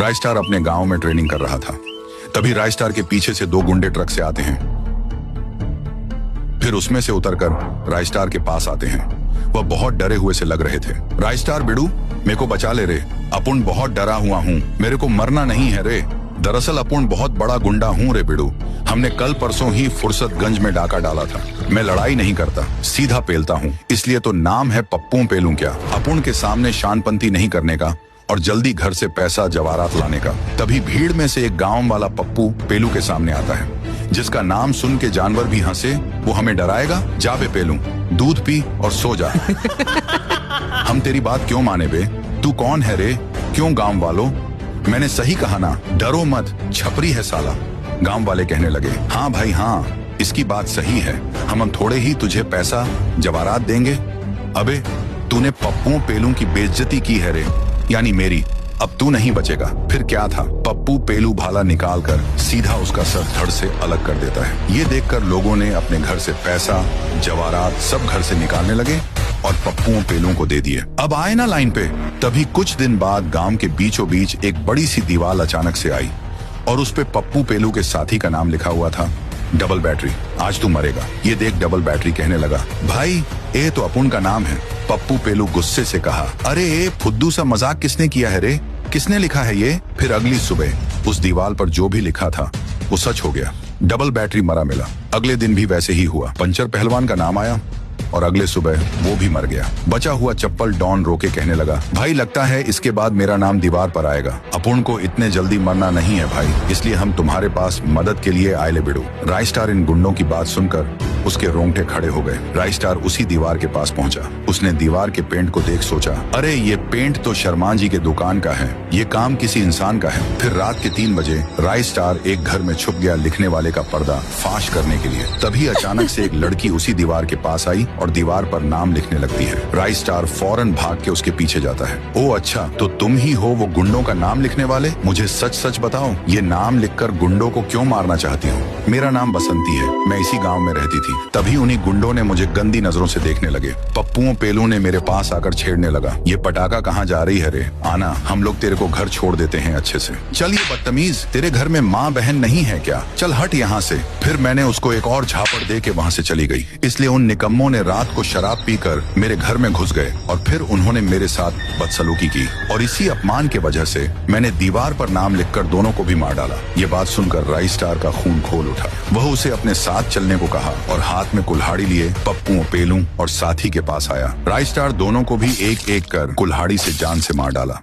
रायस्टार अपने गांव में ट्रेनिंग कर रहा था। तभी रायस्टार के पीछे से दो गुंडे ट्रक से आते हैं। फिर उसमें से उतरकर रायस्टार के पास आते हैं। वह बहुत डरे हुए से लग रहे थे। रायस्टार बिडू, मेरे को बचा ले रे, अपुन बहुत डरा हुआ हूँ, मेरे को मरना नहीं है रे। दरअसल अपुन बहुत बड़ा गुंडा हूँ रे बिडू, हमने कल परसों ही फुर्सतगंज में डाका डाला था। मैं लड़ाई नहीं करता, सीधा पेलता हूँ, इसलिए तो नाम है पप्पू पेलू क्या। अपुन के सामने शानपंती नहीं करने का और जल्दी घर से पैसा जवारात लाने का। तभी भीड़ में से एक गांव वाला पप्पू पेलू के सामने आता है, जिसका नाम सुन के जानवर भी हंसे। वो हमें डराएगा? जा बे पेलू, दूध पी और सो जा। हम तेरी बात क्यों माने बे? तू कौन है रे? क्यों गांव वालों? मैंने सही कहा ना, डरो मत, छपरी है साला। गांव वाले कहने लगे, हाँ भाई हाँ, इसकी बात सही है, हम थोड़े ही तुझे पैसा जवारात देंगे। अबे तूने पप्पू पेलू की बेइज्जती की है रे, यानी मेरी। अब तू नहीं बचेगा। फिर क्या था, पप्पू पेलू भाला निकालकर सीधा उसका सर धड़ से अलग कर देता है। ये देखकर लोगों ने अपने घर से पैसा जवारात सब घर से निकालने लगे और पप्पू पेलू को दे दिए। अब आए ना लाइन पे। तभी कुछ दिन बाद गांव के बीचों बीच एक बड़ी सी दीवार अचानक से आई और उस पे पप्पू पेलू के साथी का नाम लिखा हुआ था, डबल बैटरी। आज तू मरेगा। ये देख डबल बैटरी कहने लगा, भाई ये तो अपुन का नाम है। पप्पू पेलू गुस्से से कहा, अरे ये फुद्दू सा मजाक किसने किया है रे? किसने लिखा है ये? फिर अगली सुबह उस दीवार पर जो भी लिखा था वो सच हो गया। डबल बैटरी मरा मिला। अगले दिन भी वैसे ही हुआ। पंचर पहलवान का नाम आया और अगले सुबह वो भी मर गया। बचा हुआ चप्पल डॉन रोके कहने लगा, भाई लगता है इसके बाद मेरा नाम दीवार पर आएगा। अपुन को इतने जल्दी मरना नहीं है भाई, इसलिए हम तुम्हारे पास मदद के लिए आए ले बिडू। रायस्टार इन गुंडों की बात सुनकर उसके रोंगटे खड़े हो गए। रायस्टार उसी दीवार के पास पहुंचा। उसने दीवार के पेंट को देख सोचा, अरे ये पेंट तो शर्मा जी के दुकान का है, ये काम किसी इंसान का है। फिर रात के 3 बजे रायस्टार एक घर में छुप गया लिखने वाले का पर्दा फाश करने के लिए। तभी अचानक से एक लड़की उसी दीवार के पास आई और दीवार पर नाम लिखने लगती है। रायस्टार फौरन भाग के उसके पीछे जाता है। ओ अच्छा, तो तुम ही हो वो गुंडों का नाम लिखने वाले? मुझे सच सच बताओ, ये नाम लिखकर गुंडों को क्यों मारना चाहती हो? मेरा नाम बसंती है, मैं इसी गांव में रहती थी। तभी उन्हीं गुंडों ने मुझे गंदी नजरों से देखने लगे। पप्पू पेलू ने मेरे पास आकर छेड़ने लगा, ये पटाखा कहाँ जा रही है रे? आना, हम लोग तेरे को घर छोड़ देते हैं अच्छे से। चल ये बदतमीज, तेरे घर में माँ बहन नहीं है क्या? चल हट यहाँ से। फिर मैंने उसको एक और झापड़ दे के वहाँ से चली गई। इसलिए उन निकम्मों ने रात को शराब पीकर मेरे घर में घुस गए और फिर उन्होंने मेरे साथ बदसलूकी की और इसी अपमान के वजह से मैंने दीवार पर नाम लिखकर दोनों को भी मार डाला। ये बात सुनकर रायस्टार का खून खोल उठा। वह उसे अपने साथ चलने को कहा और हाथ में कुल्हाड़ी लिए पप्पू पेलू और साथी के पास आया। रायस्टार दोनों को भी एक एक कर कुल्हाड़ी से जान से मार डाला।